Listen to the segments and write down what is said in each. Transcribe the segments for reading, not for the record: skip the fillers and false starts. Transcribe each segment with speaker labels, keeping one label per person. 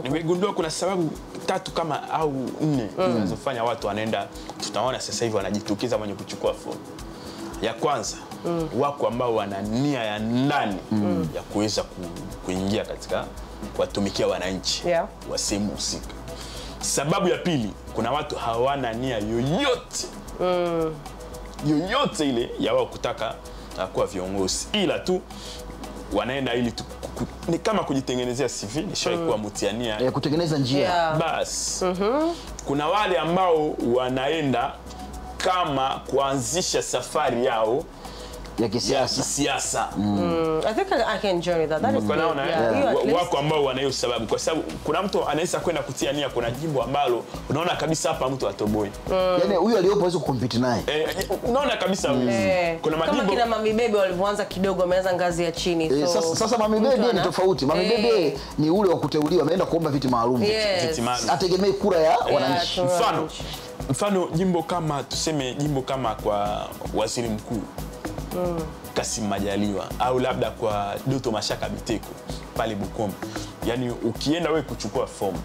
Speaker 1: Nimegundua kuna sababu 3 kama au 4 zinazofanya watu wanaenda, tutaona sasa hivi wanajitokeza mwenye kuchukua fomu. Ya kwanza, wako ambao wana nia ya ndani ya kuweza kuingia katika kuwatumikia wananchi wa sehemu husika. Sababu ya pili, kuna watu hawana nia yoyote yoyote ile ya wao kutaka kuwa viongozi, ila tu wanaenda ili ni kama kujitengenezea CV, nishawahi kuwa mtiania
Speaker 2: ya kutengeneza njia.
Speaker 1: Bas. Kuna wale ambao wanaenda kama kuanzisha safari yao ya kisiasa.
Speaker 3: I think I can join that. That is good.
Speaker 1: Wako ambao wana hiyo sababu, kwa sababu kuna mtu anaweza kwenda kutia nia, kuna jimbo ambalo unaona kabisa hapa mtu atoboi.
Speaker 2: Yaani huyu aliyopo hawezi kucompete naye.
Speaker 1: Unaona kabisa kuna majimbo
Speaker 3: kama kina Mami Bebe walivyoanza kidogo wameanza ngazi ya chini.
Speaker 2: Sasa Mami Bebe ni tofauti. Mami Bebe ni ule wa kuteuliwa, ameenda kuomba viti maalum. Ategemee kura ya wananchi.
Speaker 1: Mfano jimbo kama tuseme jimbo kama kwa waziri mkuu Kassim Majaliwa au labda kwa Doto Mashaka Biteko pale Bukombe, yani ukienda wewe kuchukua fomu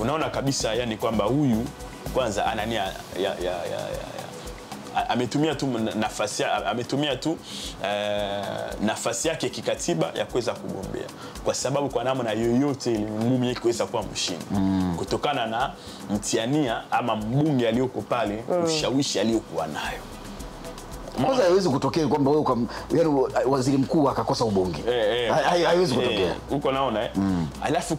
Speaker 1: unaona kabisa yani kwamba huyu kwanza anania ametumia tu nafasi yake kikatiba ya kuweza kugombea, kwa sababu kwa namna yoyote ile ngumu yake kuweza kuwa mshindi kutokana na mtiania ama mbunge aliyoko pale, ushawishi aliyokuwa nayo.
Speaker 2: Kwanza haiwezi kutokea kwamba wewe yani waziri mkuu akakosa ubunge. Haiwezi kutokea.
Speaker 1: Uko naona Alafu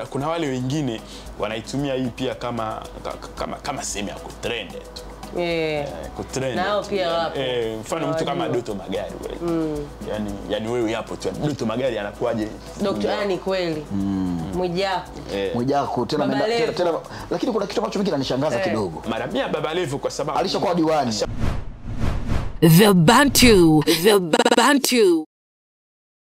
Speaker 1: kuna wale wengine wanaitumia hii pia kama sehemu ya kutrend tu. Kutrend.
Speaker 3: Nao pia wapo.
Speaker 1: Mfano mtu kama Doto Magari wewe. Yani wewe hapo tu Doto Magari anakuaje?
Speaker 3: Yani kweli.
Speaker 2: Mwijaku tena, lakini kuna kitu ambacho kinanishangaza kidogo.
Speaker 1: Mara mia Baba Levo kwa sababu
Speaker 2: alishakuwa diwani.
Speaker 4: The Bantu.